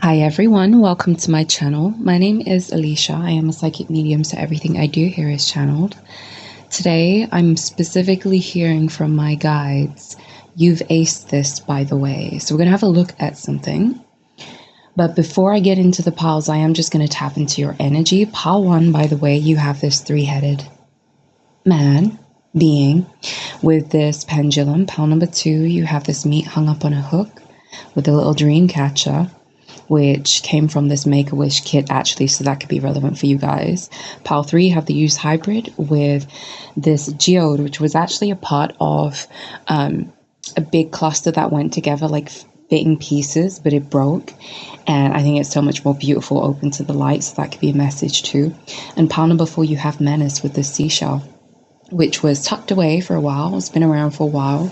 Hi everyone, welcome to my channel. My name is Alicia. I am a psychic medium, so everything I do here is channeled. Today, I'm specifically hearing from my guides. You've aced this, by the way. So we're going to have a look at something. But before I get into the piles, I am just going to tap into your energy. Pile 1, by the way, you have this three-headed man, being, with this pendulum. Pile number 2, you have this meat hung up on a hook with a little dream catcher, which came from this Make-A-Wish kit actually, so that could be relevant for you guys. Pile 3 have the used hybrid with this geode, which was actually a part of a big cluster that went together like fitting pieces, but it broke. And I think it's so much more beautiful, open to the light, so that could be a message too. And pile number 4, you have Menace with the seashell, which was tucked away for a while. It's been around for a while.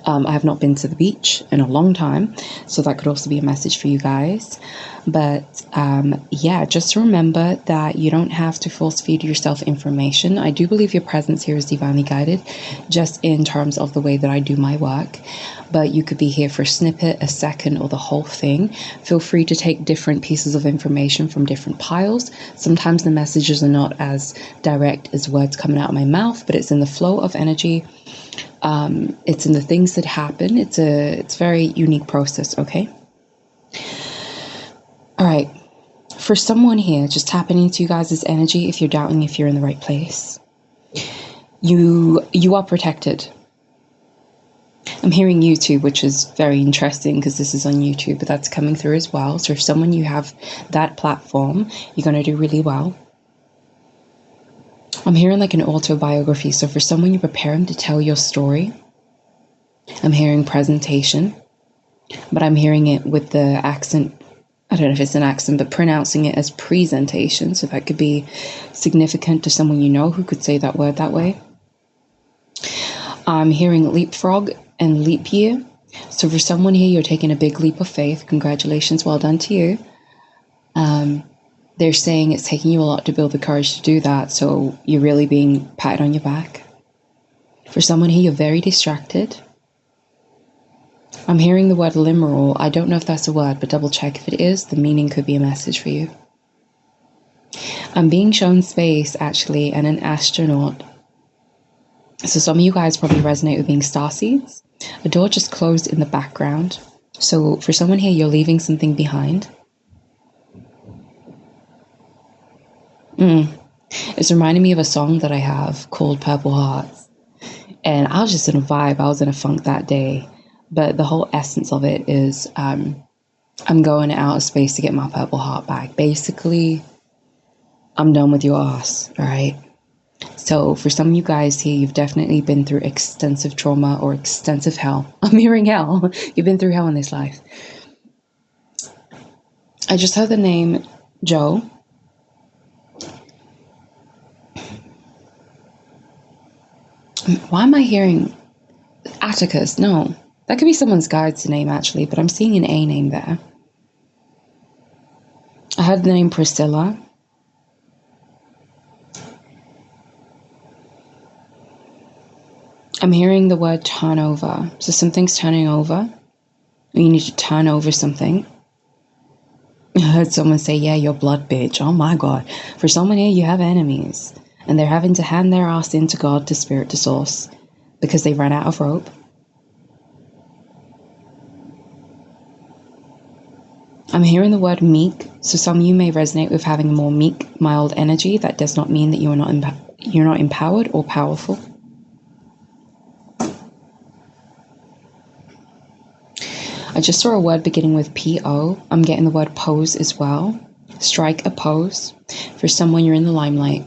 I have not been to the beach in a long time, so that could also be a message for you guys. But yeah, just remember that you don't have to force feed yourself information. I do believe your presence here is divinely guided, just in terms of the way that I do my work. But you could be here for a snippet, a second, or the whole thing. Feel free to take different pieces of information from different piles. Sometimes the messages are not as direct as words coming out of my mouth, but it's in the flow of energy. It's in the things that happen. It's a very unique process, okay? All right. For someone here, just tapping into you guys' energy, if you're doubting if you're in the right place, you are protected. I'm hearing YouTube, which is very interesting because this is on YouTube, but that's coming through as well. So if someone you have that platform, you're going to do really well. I'm hearing like an autobiography. So for someone, you're preparing to tell your story. I'm hearing presentation, but I'm hearing it with the accent. I don't know if it's an accent, but pronouncing it as presentation. So that could be significant to someone you know who could say that word that way. I'm hearing leapfrog and leap year. So for someone here, you're taking a big leap of faith. Congratulations. Well done to you. They're saying it's taking you a lot to build the courage to do that, so you're really being patted on your back. For someone here, you're very distracted. I'm hearing the word limeral. I don't know if that's a word, but double check if it is. The meaning could be a message for you. I'm being shown space, actually, and an astronaut. So some of you guys probably resonate with being starseeds. A door just closed in the background. So for someone here, you're leaving something behind. It's reminding me of a song that I have called Purple Hearts. And I was just in a vibe. I was in a funk that day. But the whole essence of it is I'm going out of space to get my purple heart back. Basically, I'm done with your ass, all right? So for some of you guys here, you've definitely been through extensive trauma or extensive hell. I'm hearing hell. You've been through hell in this life. I just heard the name Joe. Why am I hearing Atticus? No, that could be someone's guide's name actually, but I'm seeing an A name there. I heard the name Priscilla. I'm hearing the word turnover. So something's turning over. You need to turn over something. I heard someone say, yeah, your blood bitch. Oh my God. For someone here, you have enemies. And they're having to hand their ass into God, to spirit, to source, because they ran out of rope. I'm hearing the word meek. So some of you may resonate with having a more meek, mild energy. That does not mean that you're not empowered or powerful. I just saw a word beginning with P-O. I'm getting the word pose as well. Strike a pose. For someone, you're in the limelight.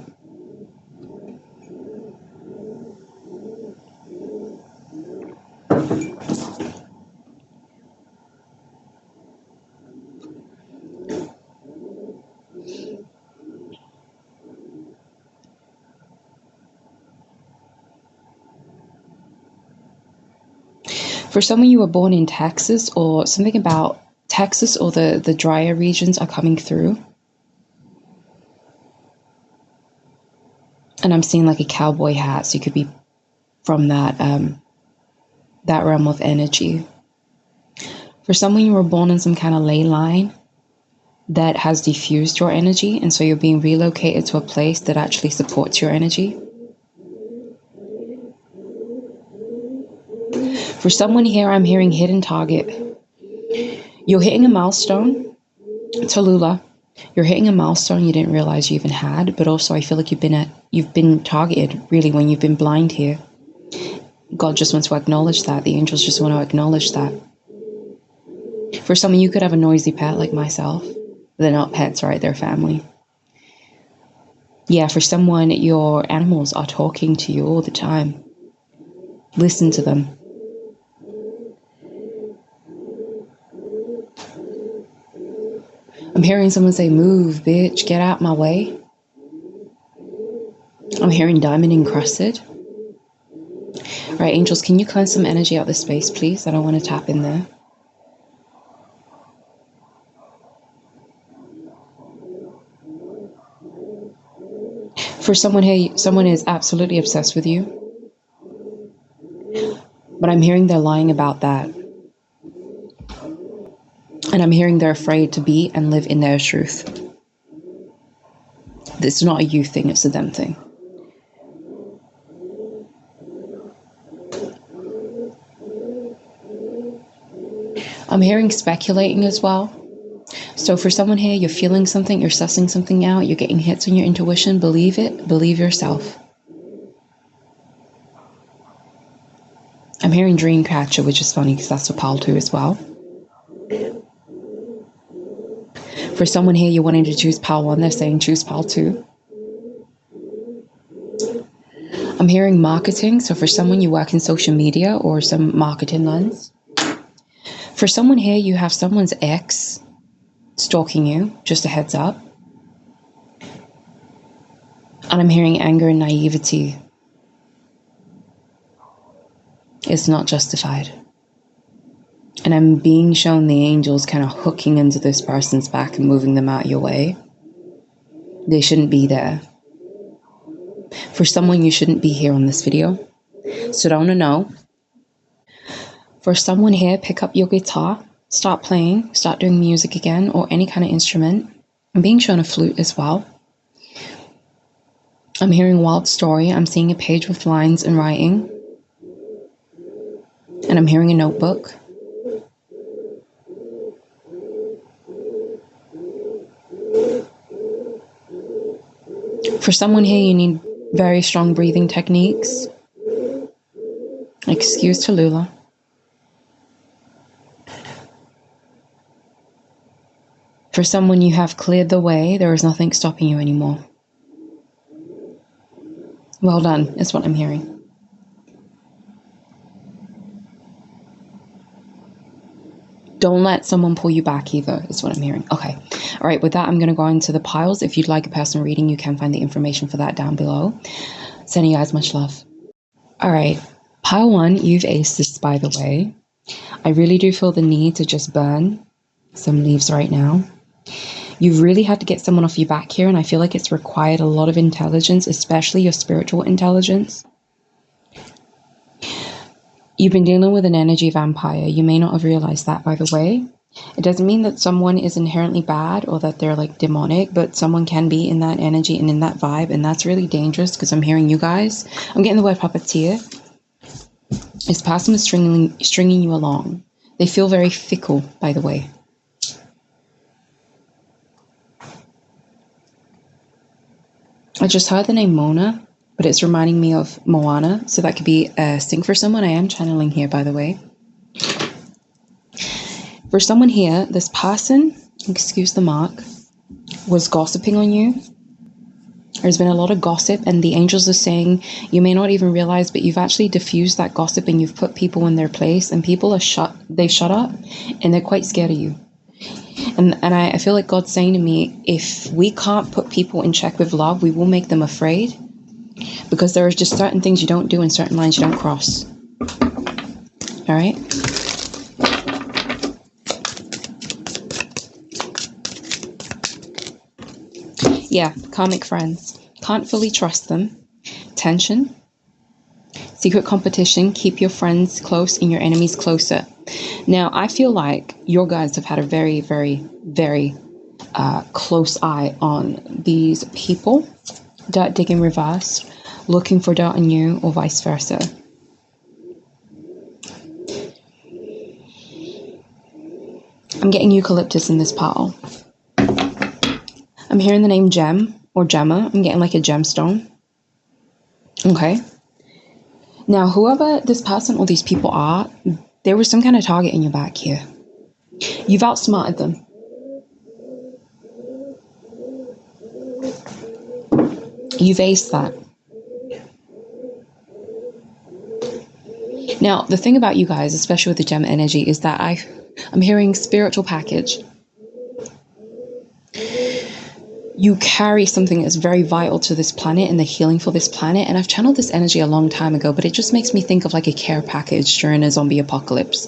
For someone, you were born in Texas, or something about Texas or the drier regions are coming through. And I'm seeing like a cowboy hat, so you could be from that realm of energy. For someone, you were born in some kind of ley line, that has diffused your energy, and so you're being relocated to a place that actually supports your energy. For someone here, I'm hearing hidden target. You're hitting a milestone, Tallulah. You're hitting a milestone you didn't realize you even had, but also I feel like you've been targeted, really, when you've been blind here. God just wants to acknowledge that. The angels just want to acknowledge that. For some of you could have a noisy pet like myself. They're not pets, right? They're family. Yeah, for someone, your animals are talking to you all the time. Listen to them. I'm hearing someone say, move, bitch, get out my way. I'm hearing diamond encrusted. All right, angels, can you cleanse some energy out of this space, please? I don't want to tap in there. For someone here, someone is absolutely obsessed with you. But I'm hearing they're lying about that. And I'm hearing they're afraid to be and live in their truth. It's not a you thing, it's a them thing. I'm hearing speculating as well. So for someone here, you're feeling something, you're sussing something out, you're getting hits on your intuition. Believe it, believe yourself. I'm hearing dream catcher, which is funny because that's for pile 2 as well. For someone here, you're wanting to choose pile 1, they're saying choose pile 2. I'm hearing marketing. So for someone, you work in social media or some marketing lens. For someone here, you have someone's ex stalking you, just a heads up. And I'm hearing anger and naivety. It's not justified. And I'm being shown the angels kind of hooking into this person's back and moving them out your way. They shouldn't be there. For someone, you shouldn't be here on this video. So don't know. For someone here, pick up your guitar, start playing, start doing music again, or any kind of instrument. I'm being shown a flute as well. I'm hearing wild story. I'm seeing a page with lines and writing. And I'm hearing a notebook. For someone here, you need very strong breathing techniques. Excuse Tallulah. For someone, you have cleared the way. There is nothing stopping you anymore. Well done, is what I'm hearing. Don't let someone pull you back either, is what I'm hearing. Okay. All right, with that, I'm going to go into the piles. If you'd like a personal reading, you can find the information for that down below. Sending you guys much love. All right. Pile 1, you've aced this, by the way. I really do feel the need to just burn some leaves right now. You've really had to get someone off your back here, and I feel like it's required a lot of intelligence, especially your spiritual intelligence. You've been dealing with an energy vampire. You may not have realized that, by the way. It doesn't mean that someone is inherently bad or that they're like demonic, but someone can be in that energy and in that vibe, and that's really dangerous because I'm hearing you guys. I'm getting the word puppeteer. This person is stringing you along. They feel very fickle, by the way. I just heard the name Mona, but it's reminding me of Moana, so that could be a sing for someone. I am channeling here, by the way. For someone here, this person, excuse the mark, was gossiping on you. There's been a lot of gossip, and the angels are saying you may not even realize, but you've actually diffused that gossip and you've put people in their place, and people are shut up and they're quite scared of you. And I feel like God's saying to me, if we can't put people in check with love, we will make them afraid, because there are just certain things you don't do and certain lines you don't cross. All right? Yeah, karmic friends. Can't fully trust them. Tension. Secret competition. Keep your friends close and your enemies closer. Now, I feel like your guys have had a very, very, very close eye on these people that dig in reverse, looking for dirt on you, or vice versa. I'm getting eucalyptus in this pile. I'm hearing the name gem or gemma. I'm getting like a gemstone. Okay. Now, whoever this person or these people are, there was some kind of target in your back here. You've outsmarted them. You've aced that. Now, the thing about you guys, especially with the gem energy, is that I'm hearing spiritual package. You carry something that's very vital to this planet and the healing for this planet. And I've channeled this energy a long time ago, but it just makes me think of like a care package during a zombie apocalypse.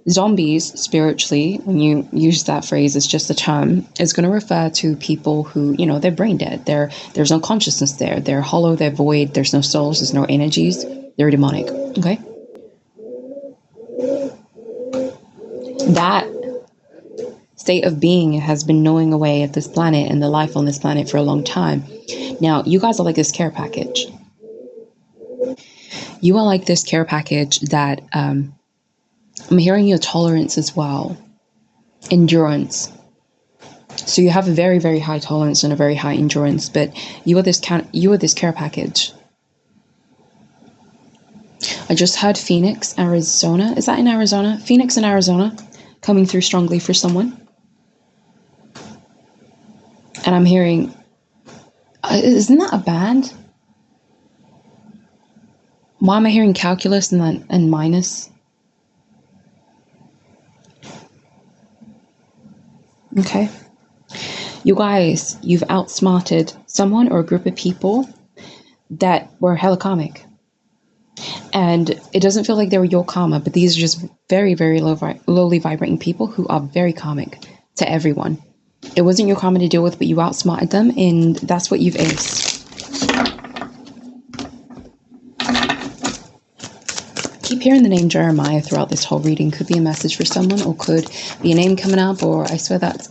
Zombies, spiritually, when you use that phrase, it's just a term, is going to refer to people who, you know, they're brain dead. There's no consciousness there. They're hollow, they're void, there's no souls, there's no energies. They're demonic, okay? That state of being has been gnawing away at this planet and the life on this planet for a long time. Now, you guys are like this care package. You are like this care package that I'm hearing your tolerance as well. Endurance. So you have a very, very high tolerance and a very high endurance, but you are this care package. I just heard Phoenix, Arizona. Is that in Arizona? Phoenix in Arizona coming through strongly for someone. And I'm hearing, isn't that a band? Why am I hearing calculus and minus? Okay. You guys, you've outsmarted someone or a group of people that were hella karmic. And it doesn't feel like they were your karma, but these are just very, very lowly vibrating people who are very karmic to everyone. It wasn't your karma to deal with, but you outsmarted them, and that's what you've aced. Keep hearing the name Jeremiah throughout this whole reading. Could be a message for someone, or could be a name coming up, or I swear that's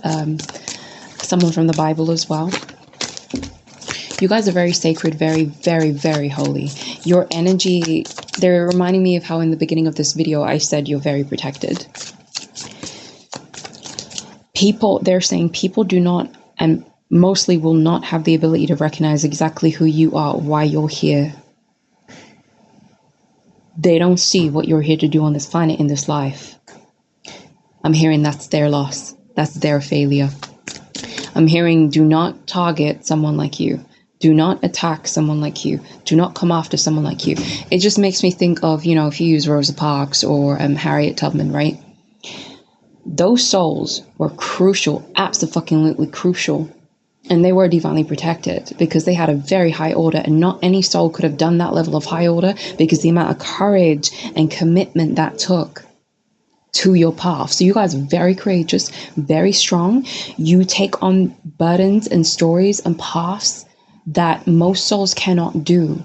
someone from the Bible as well. You guys are very sacred, very, very, very holy. Your energy, they're reminding me of how in the beginning of this video I said you're very protected. People, they're saying people do not, and mostly will not have the ability to recognize exactly who you are, why you're here. They don't see what you're here to do on this planet, in this life. I'm hearing that's their loss. That's their failure. I'm hearing do not target someone like you. Do not attack someone like you. Do not come after someone like you. It just makes me think of, you know, if you use Rosa Parks or Harriet Tubman, right? Those souls were crucial, absolutely crucial. And they were divinely protected because they had a very high order, and not any soul could have done that level of high order because the amount of courage and commitment that took to your path. So you guys are very courageous, very strong. You take on burdens and stories and paths that most souls cannot do.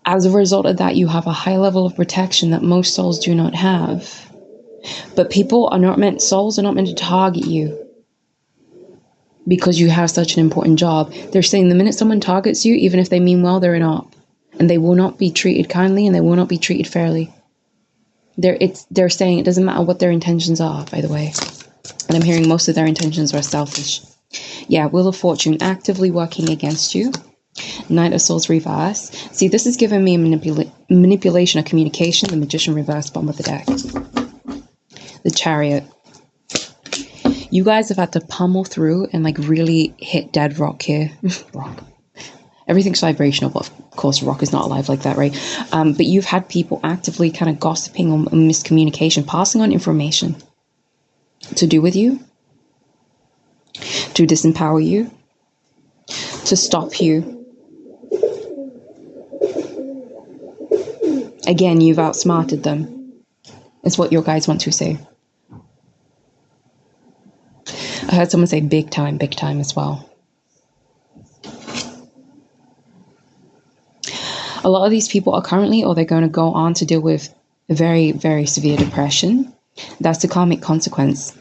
As a result of that, you have a high level of protection that most souls do not have. But people are not meant, souls are not meant to target you because you have such an important job. They're saying the minute someone targets you, even if they mean well, they're an op. And they will not be treated kindly, and they will not be treated fairly. They're saying it doesn't matter what their intentions are, by the way. And I'm hearing most of their intentions are selfish. Yeah, Wheel of Fortune actively working against you. Knight of Swords reverse. See, this is giving me a manipulation of communication. The Magician reverse, bottom of the deck. The Chariot. You guys have had to pummel through and like really hit dead rock here. Rock. Everything's vibrational, but of course rock is not alive like that, right? But you've had people actively kind of gossiping on miscommunication, passing on information to do with you, to disempower you, to stop you. Again, you've outsmarted them, is what your guides want to say. I heard someone say big time as well. A lot of these people are currently, or they're going to go on to deal with a very, very severe depression. That's the karmic consequence.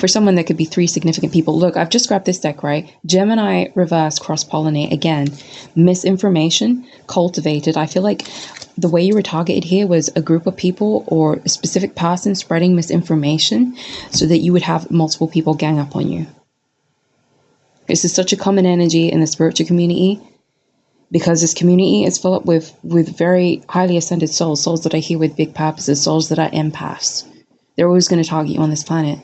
For someone, there could be 3 significant people. Look, I've just grabbed this deck, right? Gemini reverse cross-pollinate. Again, misinformation cultivated. I feel like the way you were targeted here was a group of people or a specific person spreading misinformation so that you would have multiple people gang up on you. This is such a common energy in the spiritual community, because this community is full up with very highly ascended souls that are here with big purposes, souls that are empaths. They're always going to target you on this planet.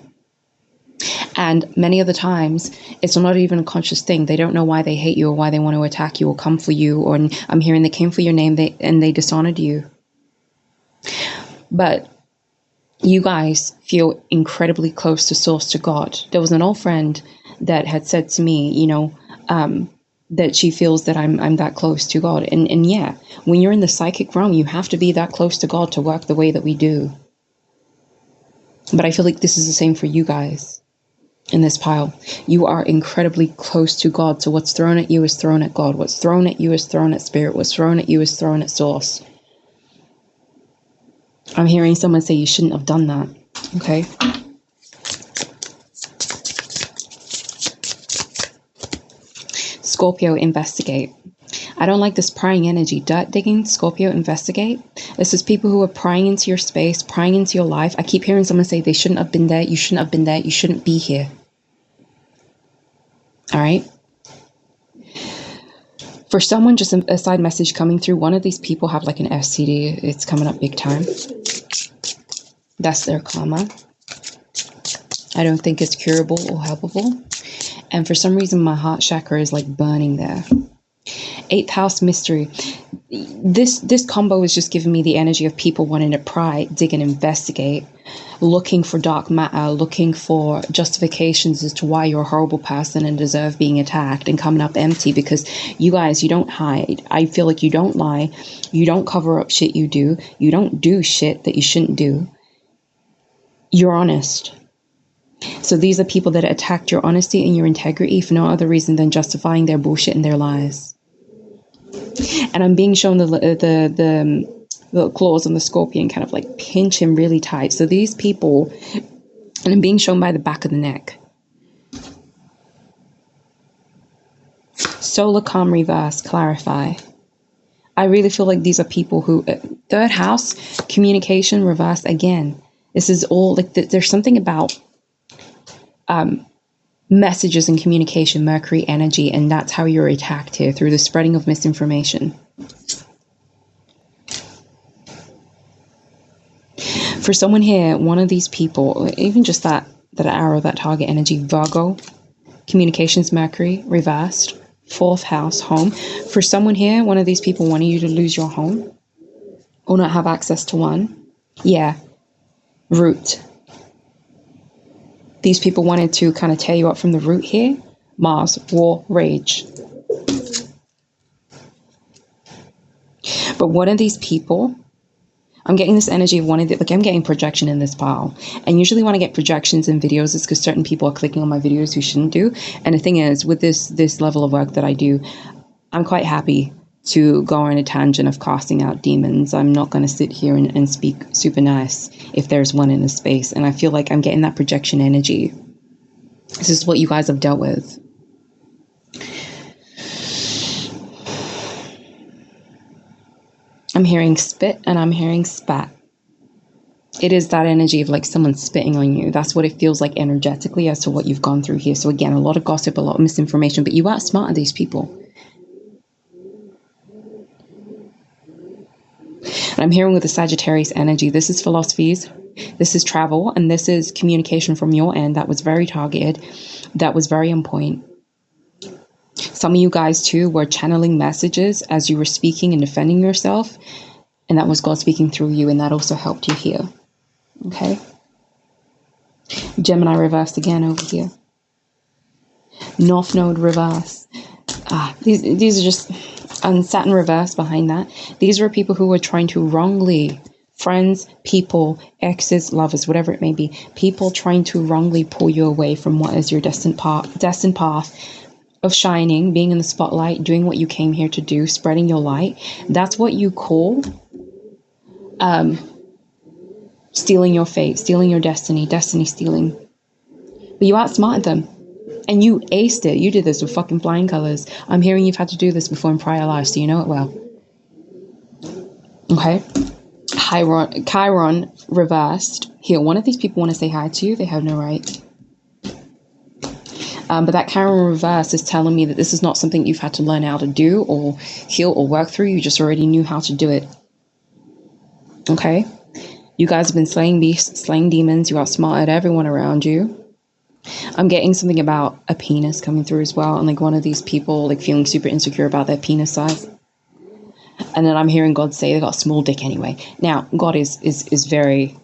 And many of the times, it's not even a conscious thing. They don't know why they hate you or why they want to attack you or come for you. Or I'm hearing they came for your name and they dishonored you. But you guys feel incredibly close to source, to God. There was an old friend that had said to me, that she feels that I'm that close to God. And yeah, when you're in the psychic realm, you have to be that close to God to work the way that we do. But I feel like this is the same for you guys in this pile. You are incredibly close to God. So what's thrown at you is thrown at God. What's thrown at you is thrown at spirit. What's thrown at you is thrown at source. I'm hearing someone say you shouldn't have done that. Okay. Scorpio, investigate. I don't like this prying energy. Dirt digging, Scorpio, investigate. This is people who are prying into your space, prying into your life. I keep hearing someone say they shouldn't have been there. You shouldn't have been there. You shouldn't be here. All right. For someone, just a side message coming through. One of these people have like an ACED. It's coming up big time. That's their karma. I don't think it's curable or helpable. And for some reason, my heart chakra is like burning there. 8th house mystery. This combo is just giving me the energy of people wanting to pry, dig, and investigate, looking for dark matter, looking for justifications as to why you're a horrible person and deserve being attacked, and coming up empty, because you guys, you don't hide. I feel like you don't lie. You don't cover up shit you do. You don't do shit that you shouldn't do. You're honest. So these are people that attacked your honesty and your integrity for no other reason than justifying their bullshit and their lies. And I'm being shown the claws on the scorpion kind of like pinch him really tight. So these people, and I'm being shown by the back of the neck. Solar calm reverse, clarify. I really feel like these are people who, 3rd house, communication reverse again. This is all like, there's something about messages and communication, Mercury energy, and that's how you're attacked here, through the spreading of misinformation. For someone here, one of these people, even just that arrow, that target energy, Virgo, communications, Mercury, reversed, 4th house, home. For someone here, one of these people wanted you to lose your home or not have access to one. Yeah, root. These people wanted to kind of tear you up from the root here. Mars, war, rage. But one of these people, I'm getting this energy of one of the, like I'm getting projection in this pile. And usually when I get projections in videos, it's because certain people are clicking on my videos who shouldn't do. And the thing is, with this level of work that I do, I'm quite happy to go on a tangent of casting out demons. I'm not going to sit here and speak super nice if there's one in the space. And I feel like I'm getting that projection energy. This is what you guys have dealt with. I'm hearing spit and I'm hearing spat. It is that energy of like someone spitting on you. That's what it feels like energetically as to what you've gone through here. So again, a lot of gossip, a lot of misinformation, but you outsmarted these people. And I'm hearing with the Sagittarius energy, this is philosophies, this is travel, and this is communication from your end that was very targeted, that was very on point. Some of you guys too were channeling messages as you were speaking and defending yourself, and that was God speaking through you, and that also helped you here. Okay? Gemini reversed again over here. North Node reverse. These are just... And Saturn reverse behind that. These were people who were trying to wrongly, friends, people, exes, lovers, whatever it may be, people trying to wrongly pull you away from what is your destined path of shining, being in the spotlight, doing what you came here to do, spreading your light. That's what you call stealing your fate, stealing your destiny stealing. But you outsmarted them. And you aced it. You did this with fucking flying colors. I'm hearing you've had to do this before in prior lives, so you know it well. Okay? Chiron reversed. Here, one of these people want to say hi to you. They have no right. But that Chiron reverse is telling me that this is not something you've had to learn how to do or heal or work through. You just already knew how to do it. Okay? You guys have been slaying beasts, slaying demons. You outsmarted everyone around you. I'm getting something about a penis coming through as well. And like one of these people like feeling super insecure about their penis size. And then I'm hearing God say they got a small dick anyway. Now, God is very...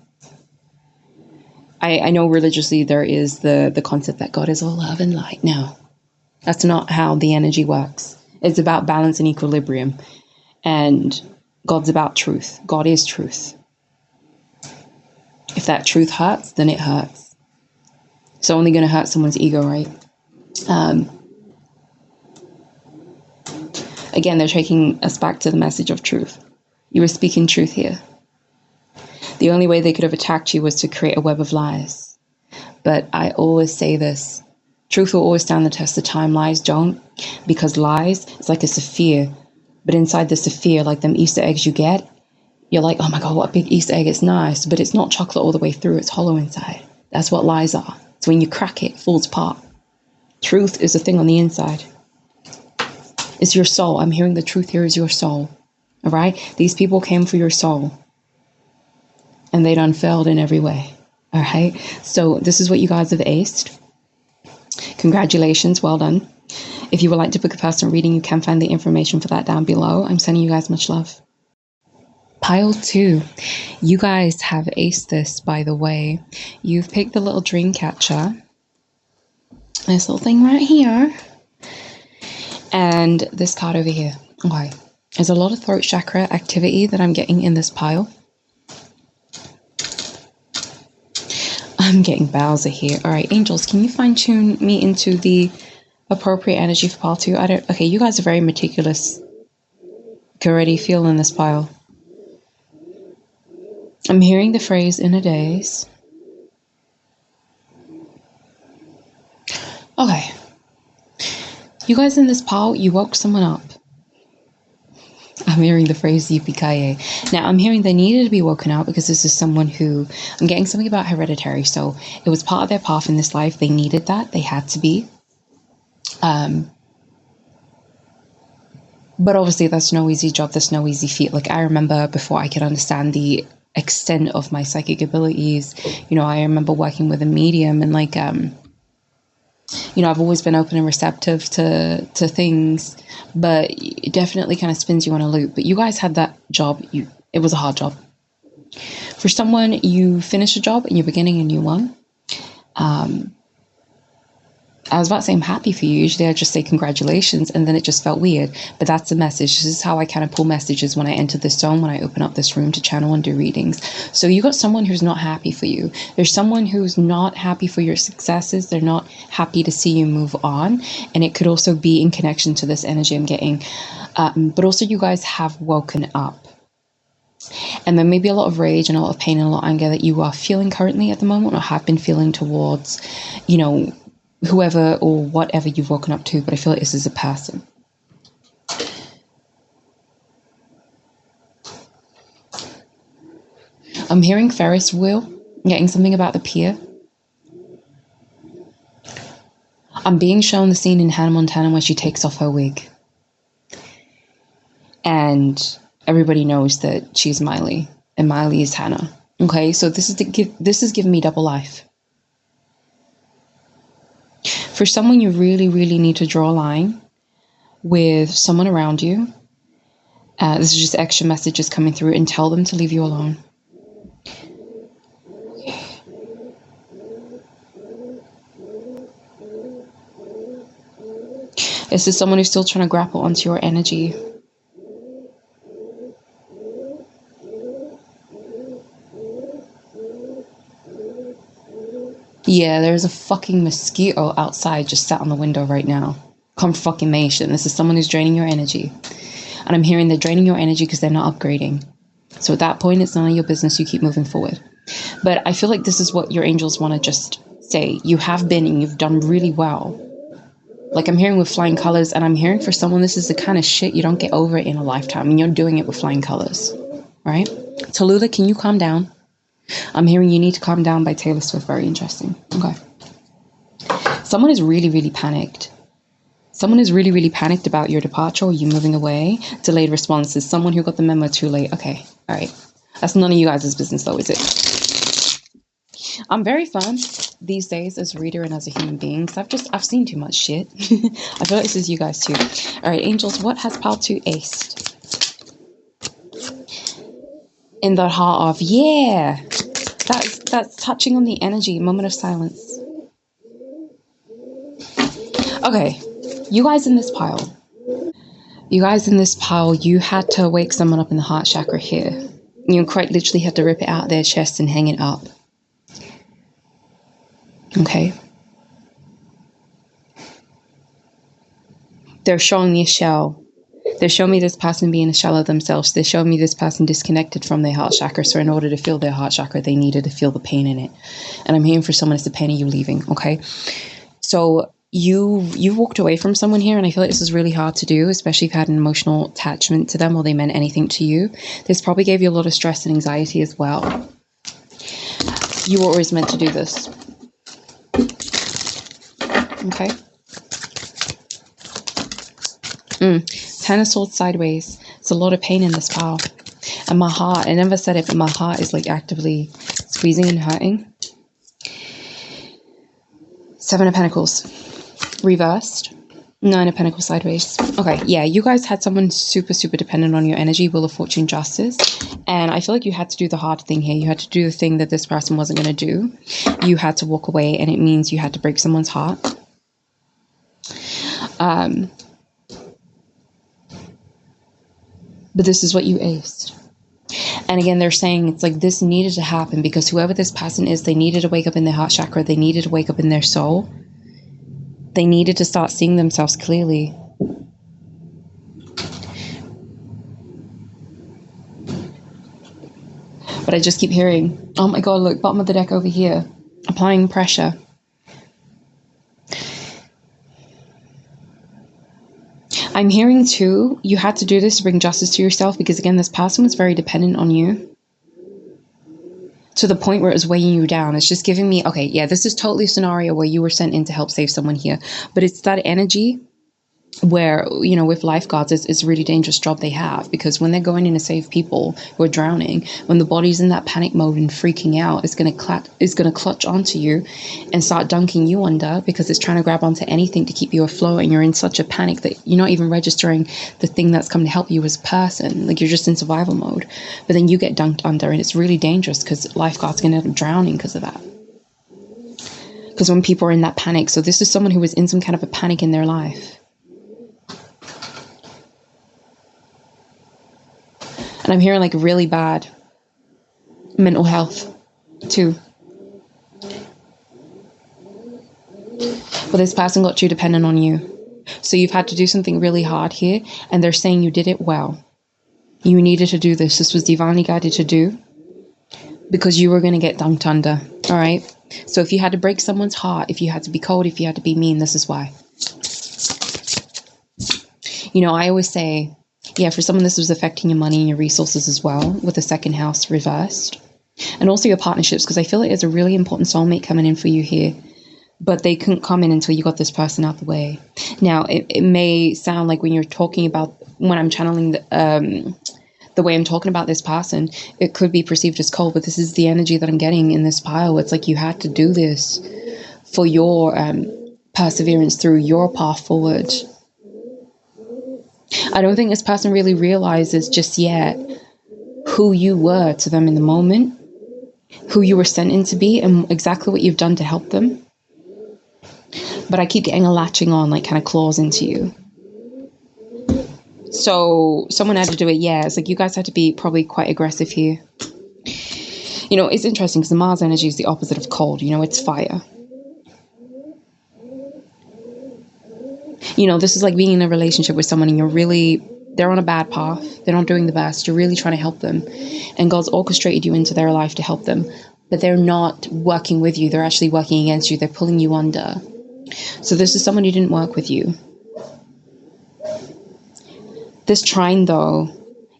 I know religiously there is the concept that God is all love and light. No, that's not how the energy works. It's about balance and equilibrium. And God's about truth. God is truth. If that truth hurts, then it hurts. It's only going to hurt someone's ego, right? Again, they're taking us back to the message of truth. You were speaking truth here. The only way they could have attacked you was to create a web of lies. But I always say this. Truth will always stand the test of time. Lies don't. Because lies, it's like a sapphire. But inside the sapphire, like them Easter eggs you get, you're like, oh my God, what a big Easter egg. It's nice. But it's not chocolate all the way through. It's hollow inside. That's what lies are. It's when you crack it, it falls apart. Truth is a thing on the inside. It's your soul. I'm hearing the truth here is your soul. All right? These people came for your soul. And they done failed in every way. All right? So this is what you guys have aced. Congratulations. Well done. If you would like to book a personal reading, you can find the information for that down below. I'm sending you guys much love. Pile 2. You guys have aced this, by the way. You've picked the little dream catcher. This little thing right here. And this card over here. Okay. There's a lot of throat chakra activity that I'm getting in this pile. I'm getting Bowser here. All right, angels, can you fine tune me into the appropriate energy for pile 2? Okay, you guys are very meticulous. Can already feel in this pile. I'm hearing the phrase inner days. Okay. You guys in this pile, you woke someone up. I'm hearing the phrase yippee-ki-yay. Now, I'm hearing they needed to be woken up because this is someone who... I'm getting something about hereditary. So it was part of their path in this life. They needed that. They had to be. But obviously, that's no easy job. That's no easy feat. Like, I remember before I could understand the extent of my psychic abilities, you know, I remember working with a medium and like... you know, I've always been open and receptive to things, but it definitely kind of spins you on a loop. But you guys had that job. It was a hard job. For someone, you finish a job and you're beginning a new one. I was about to say I'm happy for you. Usually I just say congratulations, and then it just felt weird. But that's the message. This is how I kind of pull messages when I enter this zone, when I open up this room to channel and do readings. So you got someone who's not happy for you. There's someone who's not happy for your successes. They're not happy to see you move on. And it could also be in connection to this energy I'm getting. But also you guys have woken up. And there may be a lot of rage and a lot of pain and a lot of anger that you are feeling currently at the moment, or have been feeling towards, you know, whoever or whatever you've woken up to, but I feel like this is a person. I'm hearing Ferris wheel, I'm getting something about the pier. I'm being shown the scene in Hannah Montana where she takes off her wig. And everybody knows that she's Miley, and Miley is Hannah. Okay, so this is giving me double life. For someone, you really, really need to draw a line with someone around you. This is just extra messages coming through, and tell them to leave you alone. This is someone who's still trying to grapple onto your energy. Yeah, there's a fucking mosquito outside just sat on the window right now. Confirmation. This is someone who's draining your energy. And I'm hearing they're draining your energy because they're not upgrading. So at that point, it's none of your business. You keep moving forward. But I feel like this is what your angels want to just say you have been and you've done really well. Like I'm hearing with flying colors, and I'm hearing for someone, this is the kind of shit you don't get over it in a lifetime, and you're doing it with flying colors, right? Tallulah, can you calm down? I'm hearing You Need to Calm Down by Taylor Swift. Very interesting. Okay. Someone is really, really panicked. Someone is really, really panicked about your departure or you moving away. Delayed responses. Someone who got the memo too late. Okay. All right. That's none of you guys' business though, is it? I'm very firm these days as a reader and as a human being, because I've seen too much shit. I feel like this is you guys too. All right, angels, what has pile 2 aced? In the heart of, yeah. That's touching on the energy. Moment of silence. Okay, you guys in this pile. You had to wake someone up in the heart chakra here. You quite literally had to rip it out of their chest and hang it up. Okay. They're showing me a shell. They're showing me this person being a shell of themselves. They're showing me this person disconnected from their heart chakra. So in order to feel their heart chakra, they needed to feel the pain in it. And I'm hearing for someone, it's the pain of you leaving. Okay. So you walked away from someone here, and I feel like this is really hard to do, especially if you had an emotional attachment to them or they meant anything to you. This probably gave you a lot of stress and anxiety as well. You were always meant to do this. Okay. 10 of Swords sideways. It's a lot of pain in this pile. And my heart, I never said it, but my heart is like actively squeezing and hurting. 7 of Pentacles. Reversed. 9 of Pentacles sideways. Okay, yeah, you guys had someone super, super dependent on your energy, Wheel of Fortune, Justice. And I feel like you had to do the hard thing here. You had to do the thing that this person wasn't going to do. You had to walk away, and it means you had to break someone's heart. But this is what you aced. And again, they're saying it's like this needed to happen because whoever this person is, they needed to wake up in their heart chakra. They needed to wake up in their soul. They needed to start seeing themselves clearly. But I just keep hearing, oh my God, look, bottom of the deck over here. Applying pressure. I'm hearing too, you had to do this to bring justice to yourself because again, this person was very dependent on you to the point where it was weighing you down. It's just giving me, okay, yeah, this is totally a scenario where you were sent in to help save someone here, but it's that energy where, you know, with lifeguards, it's a really dangerous job they have because when they're going in to save people who are drowning, when the body's in that panic mode and freaking out, it's going to clutch onto you and start dunking you under because it's trying to grab onto anything to keep you afloat, and you're in such a panic that you're not even registering the thing that's come to help you as a person. Like you're just in survival mode, but then you get dunked under, and it's really dangerous because lifeguards are going to end up drowning because of that. Because when people are in that panic, so this is someone who was in some kind of a panic in their life. And I'm hearing like really bad mental health too. But this person got too dependent on you. So you've had to do something really hard here. And they're saying you did it well. You needed to do this. This was divinely guided to do. Because you were going to get dunked under. All right. So if you had to break someone's heart, if you had to be cold, if you had to be mean, this is why. You know, I always say, yeah, for someone, this was affecting your money and your resources as well, with the second house reversed. And also your partnerships, because I feel like there's a really important soulmate coming in for you here. But they couldn't come in until you got this person out the way. Now, it may sound like when you're talking about, when I'm channeling the way I'm talking about this person, it could be perceived as cold, but this is the energy that I'm getting in this pile. It's like you had to do this for your perseverance through your path forward. I don't think this person really realizes just yet who you were to them in the moment, who you were sent in to be, and exactly what you've done to help them. But I keep getting a latching on, like kind of claws into you. So someone had to do it, yeah. It's like you guys had to be probably quite aggressive here. You know, it's interesting because the Mars energy is the opposite of cold. You know, it's fire. You know, this is like being in a relationship with someone and they're on a bad path. They're not doing the best. You're really trying to help them. And God's orchestrated you into their life to help them. but they're not working with you. They're actually working against you. They're pulling you under. So this is someone who didn't work with you. This trine, though,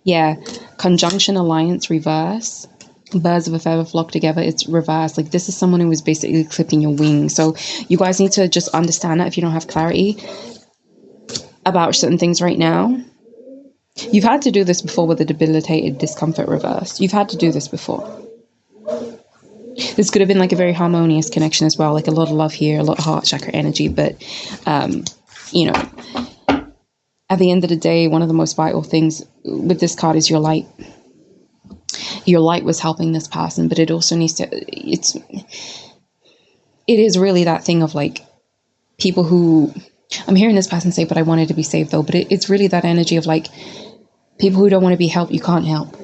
yeah, conjunction, alliance, reverse. Birds of a feather flock together, it's reversed. Like, this is someone who was basically clipping your wings. So you guys need to just understand that if you don't have clarity about certain things right now. You've had to do this before with the debilitated discomfort reverse. You've had to do this before. This could have been like a very harmonious connection as well, like a lot of love here, a lot of heart chakra energy. But, you know, at the end of the day, one of the most vital things with this card is your light. Your light was helping this person, but it also needs to, it is really that thing of like people who, I'm hearing this person say, but I wanted to be saved though, but it's really that energy of like people who don't want to be helped, you can't help.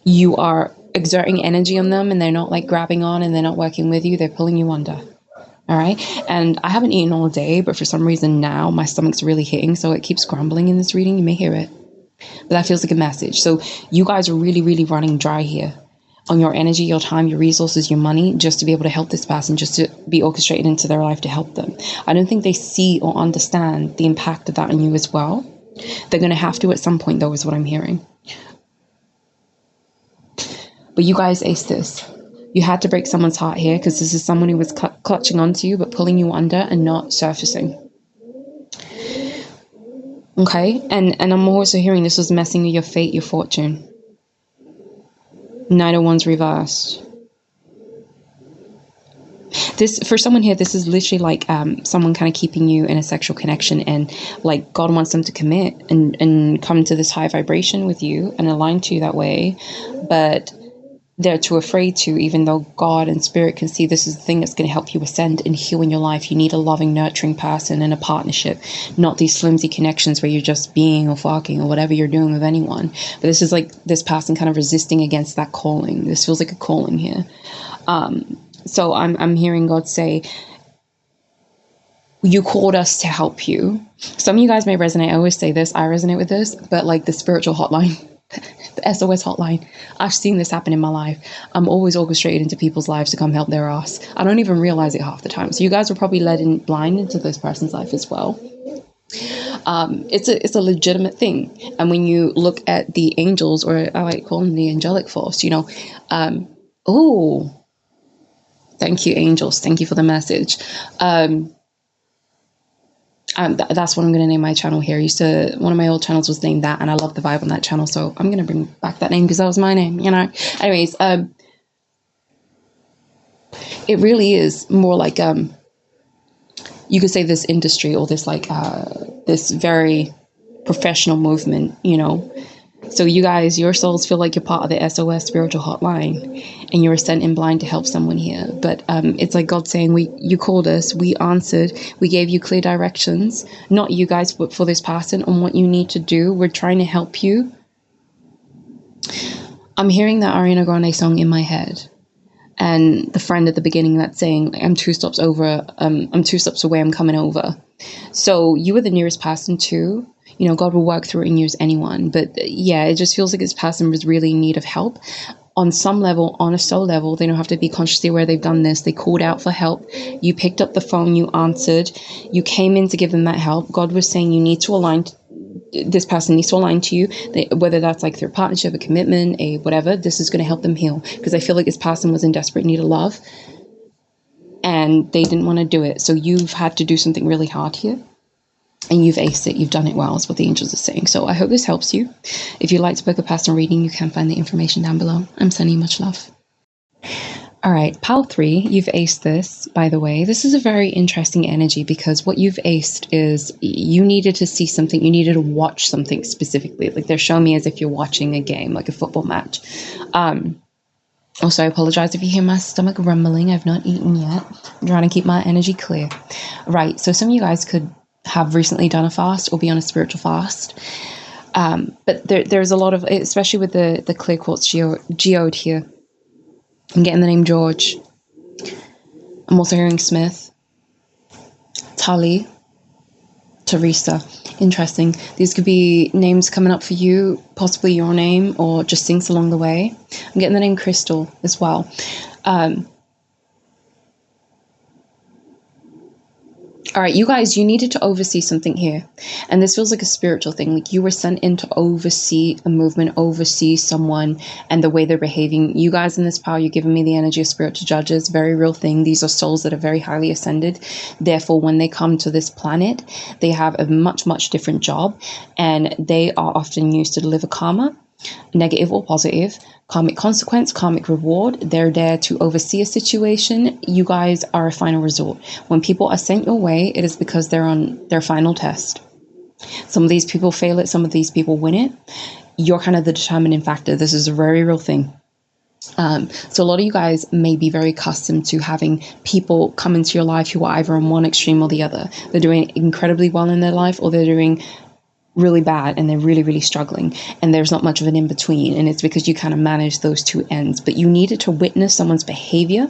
You are exerting energy on them and they're not like grabbing on and they're not working with you, they're pulling you under. All right. And I haven't eaten all day, but for some reason now my stomach's really hitting, so it keeps grumbling in this reading. You may hear it, but that feels like a message. So you guys are really, really running dry here on your energy, your time, your resources, your money, just to be able to help this person, just to be orchestrated into their life to help them. I don't think they see or understand the impact of that on you as well. They're going to have to at some point, though, is what I'm hearing. But you guys aced this. You had to break someone's heart here because this is someone who was clutching onto you, but pulling you under and not surfacing. Okay, and I'm also hearing this was messing with your fate, your fortune. Knight of Wands reversed. This, for someone here, this is literally like someone kind of keeping you in a sexual connection, and like God wants them to commit and come to this high vibration with you and align to you that way, but they're too afraid to, even though God and spirit can see this is the thing that's going to help you ascend and heal in your life. You need a loving, nurturing person and a partnership, not these flimsy connections where you're just being or fucking or whatever you're doing with anyone. But this is like this person kind of resisting against that calling. This feels like a calling here. So I'm hearing God say, you called us to help you. Some of you guys may resonate. I always say this, I resonate with this, but like the spiritual hotline, the SOS hotline. I've seen this happen in my life. I'm always orchestrated into people's lives to come help their ass. I don't even realize it half the time. So you guys were probably led in blind into this person's life as well. It's a legitimate thing. And when you look at the angels, or I like calling them the angelic force, you know, thank you, angels. Thank you for the message. That's what I'm going to name my channel here. One of my old channels was named that, and I love the vibe on that channel, so I'm going to bring back that name because that was my name, you know. Anyways, it really is more like you could say this industry, or this like this very professional movement, you know. So you guys, your souls feel like you're part of the SOS spiritual hotline, and you were sent in blind to help someone here. But it's like God saying, you called us, we answered, we gave you clear directions, not you guys, but for this person on what you need to do. We're trying to help you. I'm hearing that Ariana Grande song in my head, and the friend at the beginning that's saying, I'm 2 stops over, I'm 2 stops away, I'm coming over. So you were the nearest person too. You know, God will work through it and use anyone. But yeah, it just feels like this person was really in need of help. On some level, on a soul level, they don't have to be consciously aware they've done this. They called out for help. You picked up the phone, you answered, you came in to give them that help. God was saying you need to align, this person needs to align to you, whether that's like through a partnership, a commitment, a whatever. This is going to help them heal, because I feel like this person was in desperate need of love and they didn't want to do it. So you've had to do something really hard here. And you've aced it. You've done it well, is what the angels are saying. So I hope this helps you. If you'd like to book a personal reading, you can find the information down below. I'm sending you much love. All right, pile 3, you've aced this, by the way. This is a very interesting energy, because what you've aced is you needed to see something. You needed to watch something specifically. Like, they're showing me as if you're watching a game, like a football match. Also, I apologize if you hear my stomach rumbling. I've not eaten yet. I'm trying to keep my energy clear. Right, so some of you guys could have recently done a fast or be on a spiritual fast. But there's a lot of, especially with the clear quartz geode here. I'm getting the name George. I'm also hearing Smith, Tully, Teresa. Interesting. These could be names coming up for you, possibly your name, or just things along the way. I'm getting the name Crystal as well. All right, you guys, you needed to oversee something here. And this feels like a spiritual thing. Like you were sent in to oversee a movement, oversee someone and the way they're behaving. You guys in this power, you're giving me the energy of spiritual judges, very real thing. These are souls that are very highly ascended. Therefore, when they come to this planet, they have a much, much different job. And they are often used to deliver karma, negative or positive, karmic consequence, karmic reward. They're there to oversee a situation. You guys are a final resort. When people are sent your way, it is because they're on their final test. Some of these people fail it, some of these people win it. You're kind of the determining factor. This is a very real thing. So a lot of you guys may be very accustomed to having people come into your life who are either on one extreme or the other. They're doing incredibly well in their life, or they're doing really bad and they're really, really struggling, and there's not much of an in-between, and it's because you kind of manage those two ends. But you needed to witness someone's behavior,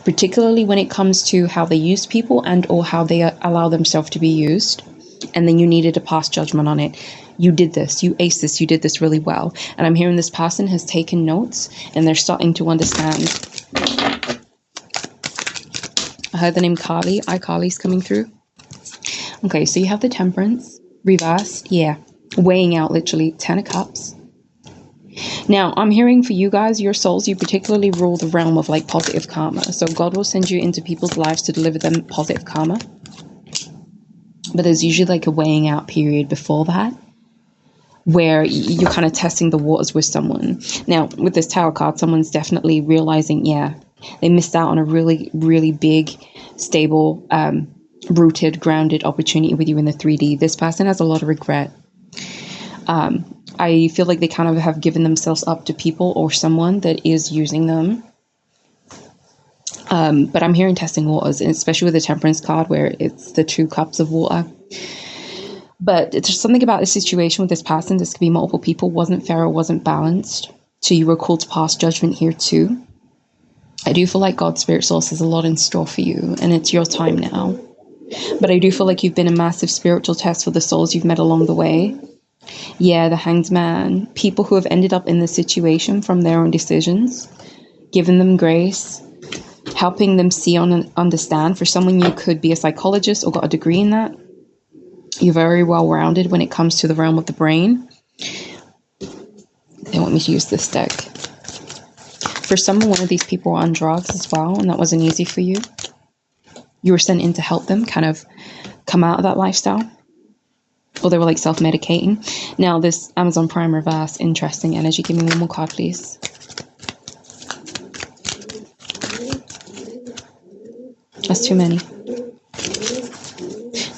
particularly when it comes to how they use people and or how they allow themselves to be used, and then you needed to pass judgment on it. You did this, you aced this, you did this really well. And I'm hearing this person has taken notes and they're starting to understand. I heard the name Carly. Carly's coming through. Okay, so you have the Temperance reversed, yeah, weighing out, literally 10 of Cups. Now I'm hearing for you guys, your souls, you particularly rule the realm of like positive karma. So God will send you into people's lives to deliver them positive karma, but there's usually like a weighing out period before that where you're kind of testing the waters with someone. Now with this Tower card, someone's definitely realizing, yeah, they missed out on a really, really big, stable, rooted, grounded opportunity with you in the 3D. This person has a lot of regret. I feel like they kind of have given themselves up to people or someone that is using them. But I'm hearing testing waters, and especially with the Temperance card where it's the 2 cups of water. But there's something about the situation with this person, this could be multiple people, wasn't fair or wasn't balanced. So you were called to pass judgment here too. I do feel like God's spirit source has a lot in store for you, and it's your time now. But I do feel like you've been a massive spiritual test for the souls you've met along the way. Yeah, the Hanged Man. People who have ended up in this situation from their own decisions. Giving them grace. Helping them see and understand. For someone, you could be a psychologist or got a degree in that. You're very well-rounded when it comes to the realm of the brain. They want me to use this deck. For someone, one of these people were on drugs as well, and that wasn't easy for you. You were sent in to help them kind of come out of that lifestyle. Or they were like self-medicating. Now this Amazon Prime reverse, interesting energy. Give me one more card, please. That's too many.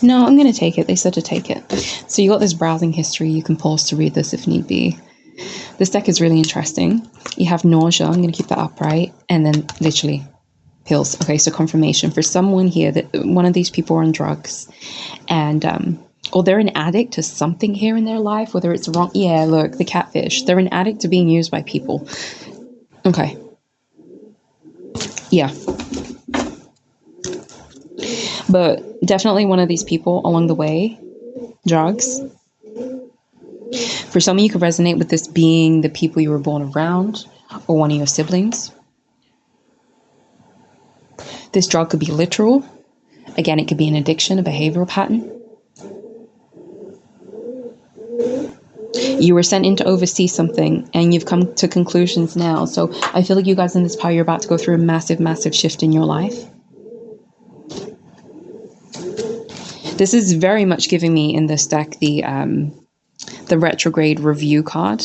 No, I'm going to take it. They said to take it. So you got this browsing history. You can pause to read this if need be. This deck is really interesting. You have nausea. I'm going to keep that upright. And then literally pills. Okay, so confirmation for someone here that one of these people are on drugs, and or they're an addict to something here in their life, whether it's wrong. Yeah, look, the catfish. They're an addict to being used by people. Okay. Yeah. But definitely one of these people along the way, drugs. For some of you could resonate with this being the people you were born around or one of your siblings. This drug could be literal. Again, it could be an addiction, a behavioral pattern. You were sent in to oversee something and you've come to conclusions now. So I feel like you guys in this power, you're about to go through a massive, massive shift in your life. This is very much giving me in this deck the retrograde review card.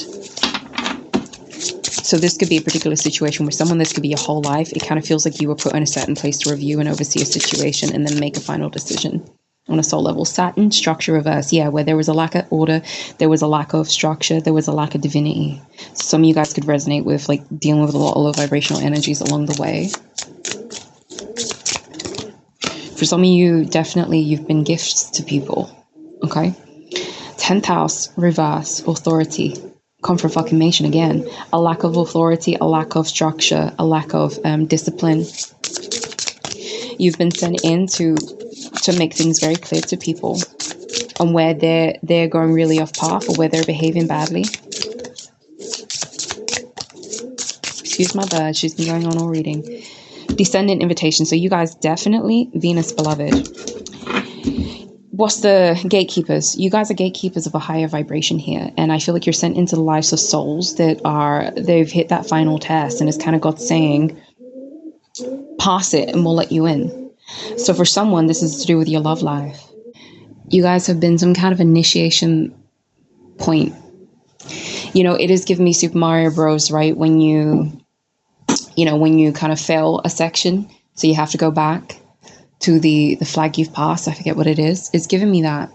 So this could be a particular situation where someone, this could be your whole life. It kind of feels like you were put in a certain place to review and oversee a situation and then make a final decision on a soul level. Saturn, structure reverse. Yeah, where there was a lack of order, there was a lack of structure, there was a lack of divinity. So some of you guys could resonate with like dealing with a lot of low vibrational energies along the way. For some of you, definitely you've been gifts to people. Okay. 10th house, reverse, authority. Confirmation again. A lack of authority, a lack of structure, a lack of discipline. You've been sent in to make things very clear to people. on where they're going really off path or where they're behaving badly. Excuse my bird, she's been going on all reading. Descendant invitation. So you guys definitely Venus beloved. What's the gatekeepers? You guys are gatekeepers of a higher vibration here. And I feel like you're sent into the lives of souls they've hit that final test, and it's kind of God saying, pass it and we'll let you in. So for someone, this is to do with your love life. You guys have been some kind of initiation point. You know, it is giving me Super Mario Bros, right? When you kind of fail a section, so you have to go back to the flag you've passed. I forget what it is. It's giving me that.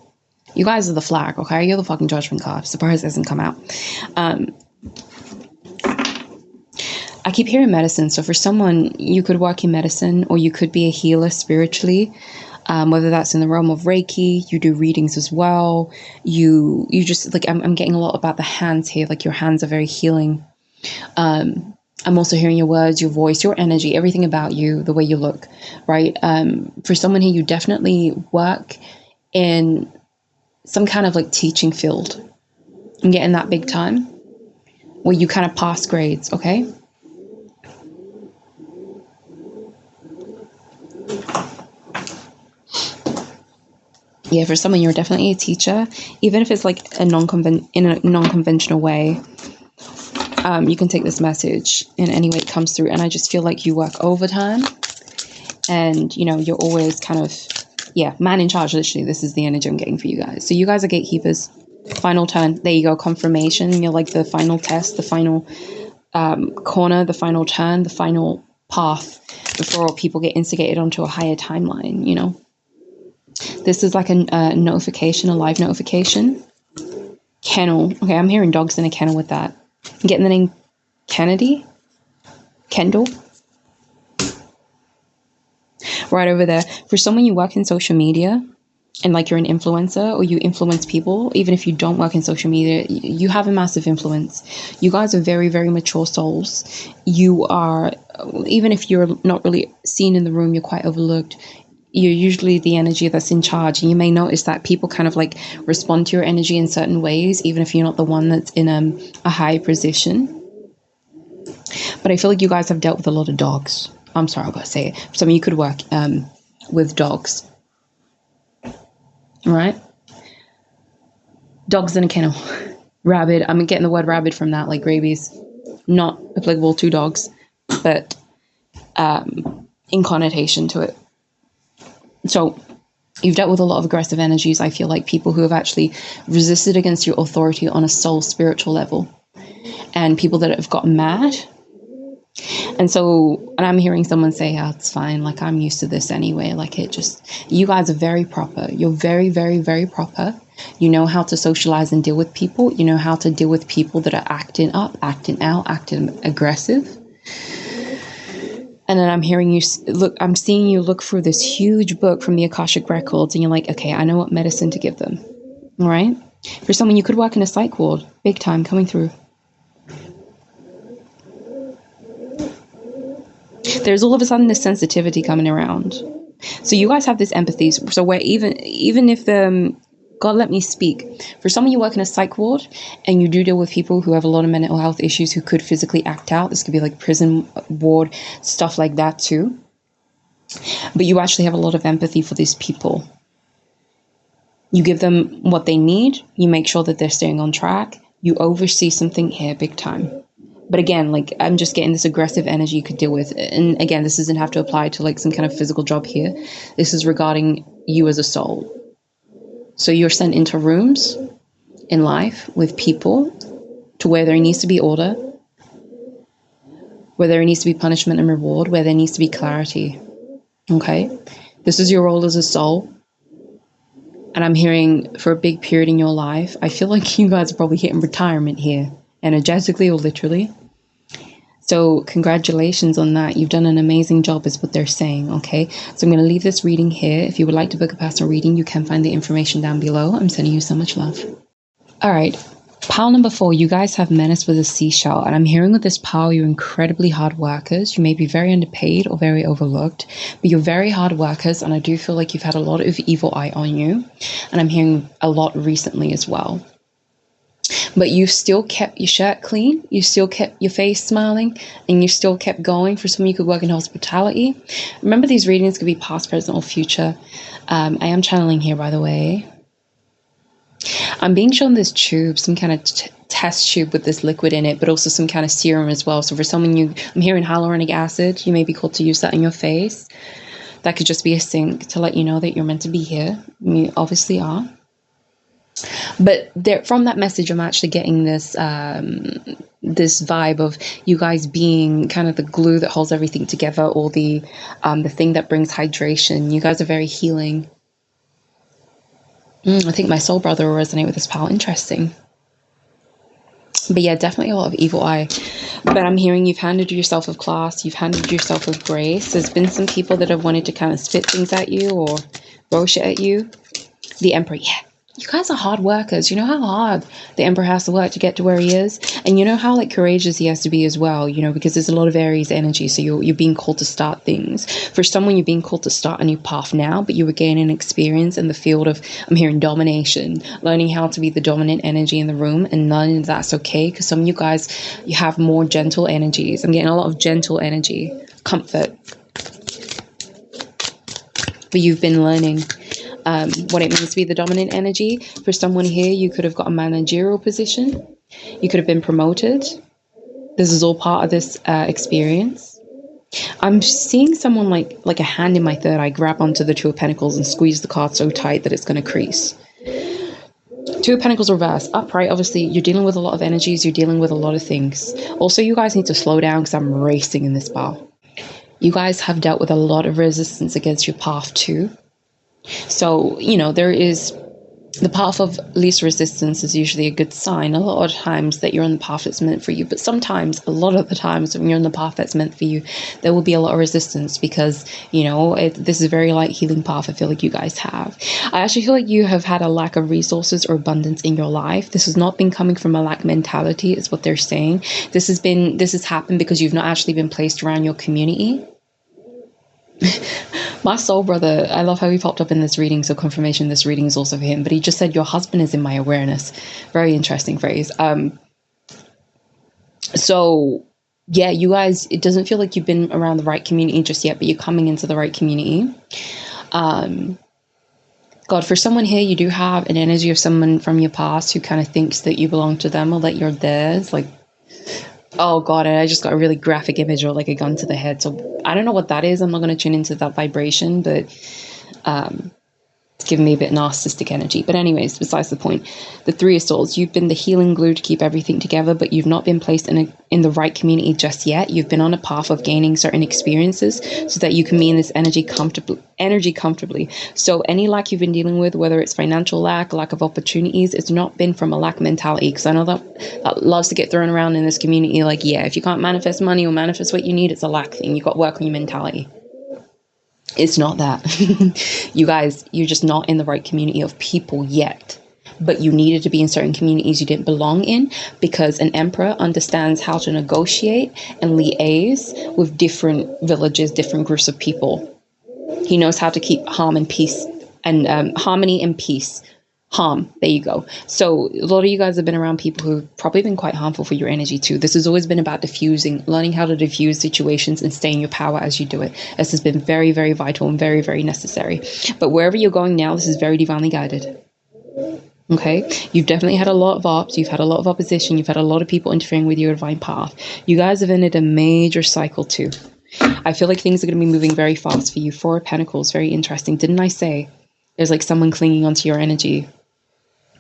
You guys are the flag, okay? You're the fucking judgment card. Surprise it hasn't come out. I keep hearing medicine. So for someone, you could work in medicine, or you could be a healer spiritually, whether that's in the realm of Reiki. You do readings as well. You just, like, I'm getting a lot about the hands here. Like, your hands are very healing. I'm also hearing your words, your voice, your energy, everything about you, the way you look, right? For someone here, you definitely work in some kind of like teaching field. I'm getting that big time where you kind of pass grades, okay? Yeah, for someone, you're definitely a teacher, even if it's like in a non-conventional way. You can take this message in any way it comes through. And I just feel like you work overtime and, you know, you're always kind of, man in charge. Literally, this is the energy I'm getting for you guys. So you guys are gatekeepers. Final turn. There you go. Confirmation. You're like the final test, the final corner, the final turn, the final path before people get instigated onto a higher timeline, you know. This is like a notification, a live notification. Kennel. Okay, I'm hearing dogs in a kennel with that. I'm getting the name Kendall. Right over there. For someone, you work in social media and like you're an influencer or you influence people, even if you don't work in social media, you have a massive influence. You guys are very, very mature souls. You are, even if you're not really seen in the room, you're quite overlooked. You're usually the energy that's in charge. And you may notice that people kind of like respond to your energy in certain ways, even if you're not the one that's in a high position. But I feel like you guys have dealt with a lot of dogs. I'm sorry, I've got to say it. So you could work with dogs. Right? Dogs in a kennel. Rabid. I'm getting the word rabid from that, like rabies. Not applicable to dogs, but in connotation to it. So you've dealt with a lot of aggressive energies. I feel like people who have actually resisted against your authority on a soul spiritual level, and people that have gotten mad. And I'm hearing someone say, oh, it's fine. Like, I'm used to this anyway. Like, you guys are very proper. You're very, very, very proper. You know how to socialize and deal with people. You know how to deal with people that are acting up, acting out, acting aggressive. And then I'm seeing you look through this huge book from the Akashic Records, and you're like, okay, I know what medicine to give them. All right. For someone, you could work in a psych ward, big time, coming through. There's all of a sudden this sensitivity coming around. So you guys have this empathy. So where even if God let me speak. For some of you work in a psych ward and you do deal with people who have a lot of mental health issues who could physically act out. This could be like prison ward, stuff like that too. But you actually have a lot of empathy for these people. You give them what they need. You make sure that they're staying on track. You oversee something here big time. But again, like, I'm just getting this aggressive energy you could deal with. And again, this doesn't have to apply to like some kind of physical job here. This is regarding you as a soul. So you're sent into rooms in life with people to where there needs to be order, where there needs to be punishment and reward, where there needs to be clarity. Okay? This is your role as a soul. And I'm hearing for a big period in your life, I feel like you guys are probably hitting retirement here, energetically or literally. So congratulations on that. You've done an amazing job is what they're saying, okay? So I'm going to leave this reading here. If you would like to book a personal reading, you can find the information down below. I'm sending you so much love. All right. Pile number 4, you guys have menace with a seashell, and I'm hearing with this pile, you're incredibly hard workers. You may be very underpaid or very overlooked, but you're very hard workers, and I do feel like you've had a lot of evil eye on you, and I'm hearing a lot recently as well. But you've still kept your shirt clean, you still kept your face smiling, and you still kept going. For some of you could work in hospitality. Remember, these readings could be past, present, or future. I am channeling here, by the way. I'm being shown this tube, some kind of test tube with this liquid in it, but also some kind of serum as well. So for someone, I'm hearing hyaluronic acid. You may be called to use that in your face. That could just be a sync to let you know that you're meant to be here. You obviously are. But from that message, I'm actually getting this this vibe of you guys being kind of the glue that holds everything together, or the thing that brings hydration. You guys are very healing. I think my soul brother will resonate with this pal. Interesting. But yeah, definitely a lot of evil eye. But I'm hearing you've handled yourself with class. You've handled yourself with grace. There's been some people that have wanted to kind of spit things at you or throw shit at you. The Emperor, yeah. You guys are hard workers. You know how hard the Emperor has to work to get to where he is? And you know how like courageous he has to be as well, you know, because there's a lot of Aries energy. So you're being called to start things. For someone, you're being called to start a new path now, but you were gaining experience in the field of, I'm hearing domination, learning how to be the dominant energy in the room, and learning that's okay. Because some of you guys, you have more gentle energies. I'm getting a lot of gentle energy, comfort. But you've been learning what it means to be the dominant energy. For someone here, you could have got a managerial position. You could have been promoted. This is all part of this experience. I'm seeing someone like a hand in my third eye grab onto the Two of Pentacles and squeeze the card so tight that it's going to crease. Two of Pentacles reverse, upright. Obviously, you're dealing with a lot of energies. You're dealing with a lot of things. Also, you guys need to slow down because I'm racing in this bar. You guys have dealt with a lot of resistance against your path too. So, you know, there is the path of least resistance is usually a good sign. A lot of times that you're on the path that's meant for you. But sometimes, a lot of the times when you're on the path that's meant for you, there will be a lot of resistance because, you know, this is a very light healing path I feel like you guys have. I actually feel like you have had a lack of resources or abundance in your life. This has not been coming from a lack mentality is what they're saying. This has happened because you've not actually been placed around your community. My soul brother, I love how he popped up in this reading, so confirmation this reading is also for him, but he just said your husband is in my awareness. Very interesting phrase. So yeah, you guys, it doesn't feel like you've been around the right community just yet, but you're coming into the right community. God, for someone here, you do have an energy of someone from your past who kind of thinks that you belong to them or that you're theirs. Like, oh God, I just got a really graphic image or like a gun to the head. So I don't know what that is. I'm not going to tune into that vibration, but it's giving me a bit narcissistic energy. But anyways, besides the point, the Three of Swords, you've been the healing glue to keep everything together, but you've not been placed in the right community just yet. You've been on a path of gaining certain experiences so that you can be in this energy comfortably. So any lack you've been dealing with, whether it's financial lack of opportunities, it's not been from a lack mentality. Because I know that loves to get thrown around in this community. Like, yeah, if you can't manifest money or manifest what you need, it's a lack thing. You've got to work on your mentality. It's not that. You guys, you're just not in the right community of people yet. But you needed to be in certain communities you didn't belong in, because an emperor understands how to negotiate and liaise with different villages, different groups of people. He knows how to keep harmony and peace. There you go. So a lot of you guys have been around people who've probably been quite harmful for your energy too. This has always been about diffusing, learning how to diffuse situations and stay in your power as you do it. This has been very, very vital and very, very necessary. But wherever you're going now, this is very divinely guided. Okay, you've definitely had a lot of ops, you've had a lot of opposition, you've had a lot of people interfering with your divine path. You guys have ended a major cycle too. I feel like things are going to be moving very fast for you. Four of Pentacles, very interesting. Didn't I say there's like someone clinging onto your energy?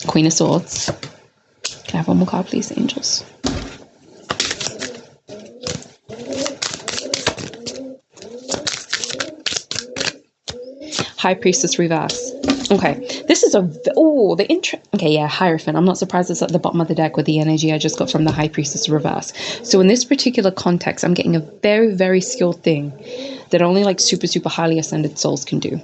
Queen of Swords. Can I have one more card, please, angels? High Priestess reverse. Okay, this is okay, yeah, Hierophant. I'm not surprised it's at the bottom of the deck with the energy I just got from the High Priestess reverse. So in this particular context, I'm getting a very, very skilled thing that only like super, super highly ascended souls can do.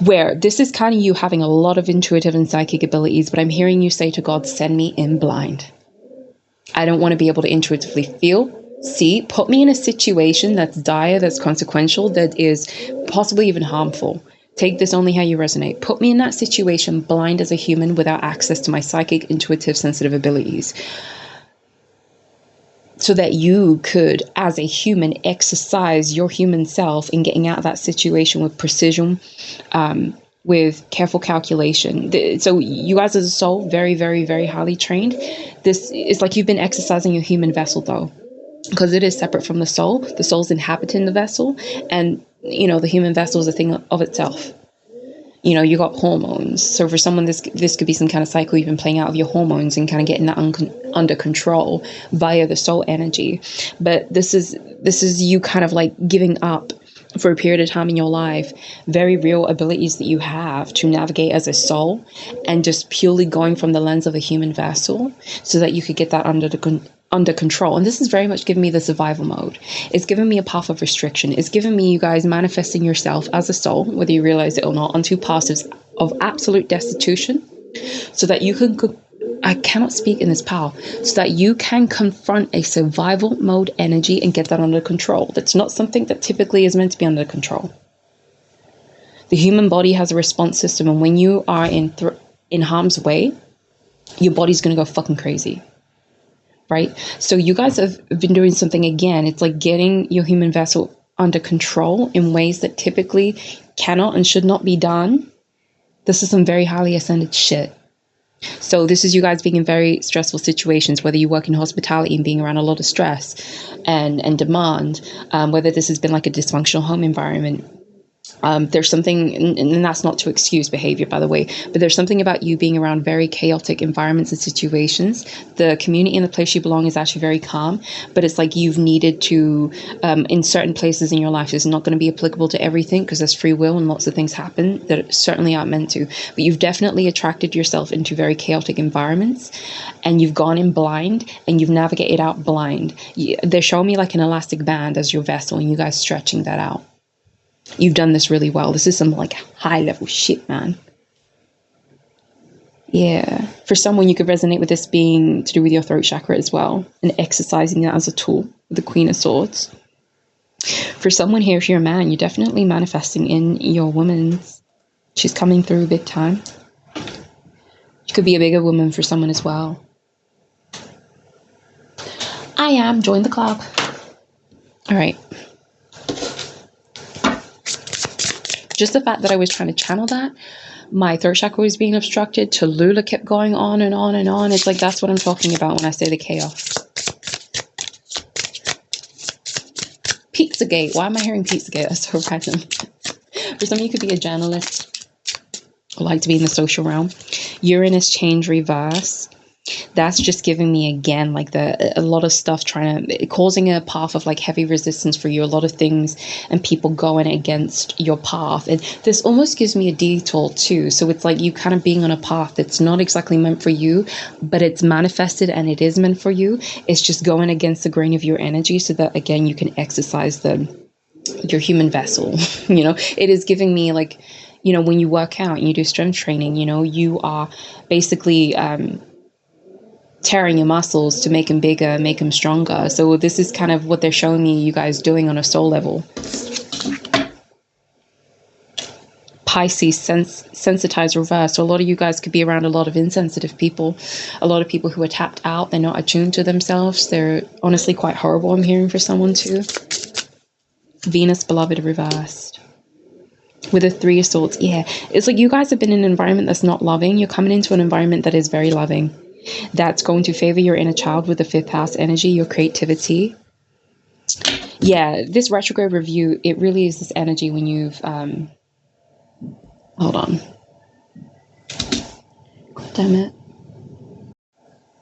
where this is kind of you having a lot of intuitive and psychic abilities, but I'm hearing you say to God, send me in blind. I don't want to be able to intuitively feel, see, put me in a situation that's dire, that's consequential, that is possibly even harmful. Take this only how you resonate. Put me in that situation blind as a human without access to my psychic, intuitive, sensitive abilities, so that you could, as a human, exercise your human self in getting out of that situation with precision, with careful calculation. So you guys as a soul, very, very, very highly trained. This is like you've been exercising your human vessel, though, because it is separate from the soul. The soul's inhabiting the vessel, and the human vessel is a thing of itself. You got hormones. So for someone, this could be some kind of cycle you've been playing out of your hormones and kind of getting that under control via the soul energy. But this is you kind of like giving up for a period of time in your life very real abilities that you have to navigate as a soul, and just purely going from the lens of a human vessel so that you could get that under control. And this is very much giving me the survival mode. It's giving me a path of restriction. It's giving me you guys manifesting yourself as a soul, whether you realize it or not, onto paths of absolute destitution, so that you can, I cannot speak in this power, so that you can confront a survival mode energy and get that under control. That's not something that typically is meant to be under control. The human body has a response system, and when you are in harm's way, your body's going to go fucking crazy. Right? So you guys have been doing something again. It's like getting your human vessel under control in ways that typically cannot and should not be done. This is some very highly ascended shit. So this is you guys being in very stressful situations, whether you work in hospitality and being around a lot of stress and demand, whether this has been like a dysfunctional home environment. There's something, and that's not to excuse behavior, by the way, but there's something about you being around very chaotic environments and situations. The community and the place you belong is actually very calm, but it's like you've needed to, in certain places in your life, it's not going to be applicable to everything because there's free will and lots of things happen that certainly aren't meant to. But you've definitely attracted yourself into very chaotic environments, and you've gone in blind and you've navigated out blind. They're showing me like an elastic band as your vessel, and you guys stretching that out. You've done this really well. This is some like high level shit, man. Yeah. For someone, you could resonate with this being to do with your throat chakra as well, and exercising that as a tool with the Queen of Swords. For someone here, if you're a man, you're definitely manifesting in your woman. She's coming through big time. She could be a bigger woman for someone as well. I am. Join the club. All right. Just the fact that I was trying to channel that, my throat chakra was being obstructed, Tallulah kept going on and on and on. It's like, that's what I'm talking about when I say the chaos. Pizzagate. Why am I hearing Pizzagate? That's so random. For some of you, could be a journalist or like to be in the social realm. Uranus change reverse. That's just giving me again like a lot of stuff causing a path of like heavy resistance for you, a lot of things and people going against your path. And this almost gives me a detour too. So it's like you kind of being on a path that's not exactly meant for you, but it's manifested and it is meant for you. It's just going against the grain of your energy so that again you can exercise your human vessel. It is giving me like, when you work out and you do strength training, you are basically tearing your muscles to make them bigger, make them stronger. So this is kind of what they're showing me you guys doing on a soul level. Pisces, sensitized reverse. So a lot of you guys could be around a lot of insensitive people, a lot of people who are tapped out. They're not attuned to themselves. They're honestly quite horrible, I'm hearing, for someone too. Venus, beloved, reversed. With a 3 of Swords. Yeah, it's like you guys have been in an environment that's not loving. You're coming into an environment that is very loving. That's going to favor your inner child with the 5th house energy, your creativity. Yeah, this retrograde review, it really is this energy when you've hold on. God damn it.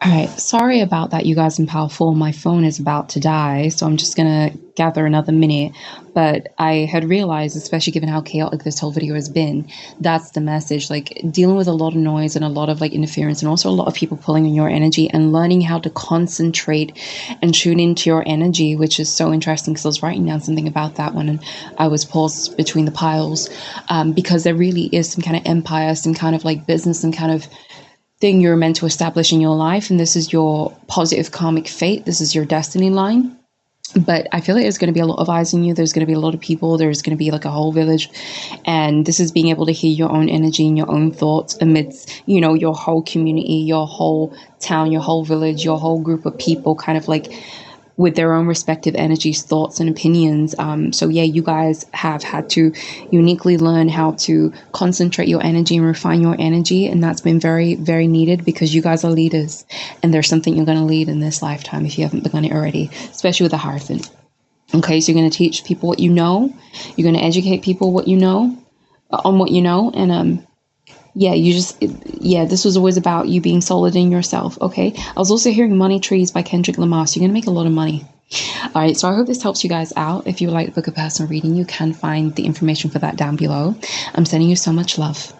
All right, sorry about that, you guys in Powerful. My phone is about to die, so I'm just gonna gather another minute. But I had realized, especially given how chaotic this whole video has been, that's the message. Like dealing with a lot of noise and a lot of like interference, and also a lot of people pulling on your energy, and learning how to concentrate and tune into your energy, which is so interesting because I was writing down something about that when I was paused between the piles, because there really is some kind of empire, some kind of like business, some kind of thing you're meant to establish in your life, and this is your positive karmic fate, this is your destiny line. But I feel like there's going to be a lot of eyes on you, there's going to be a lot of people, there's going to be like a whole village, and this is being able to hear your own energy and your own thoughts amidst, you know, your whole community, your whole town, your whole village, your whole group of people, kind of like with their own respective energies, thoughts, and opinions. So yeah, you guys have had to uniquely learn how to concentrate your energy and refine your energy, and that's been very, very needed because you guys are leaders, and there's something you're going to lead in this lifetime if you haven't begun it already, especially with the Hierophant. Okay, so you're going to teach people what you know, you're going to educate people what you know, on what you know, and yeah, this was always about you being solid in yourself. Okay, I was also hearing Money Trees by Kendrick Lamar, so you're gonna make a lot of money. All right, so I hope this helps you guys out. If you would like to book a personal reading, you can find the information for that down below. I'm sending you so much love.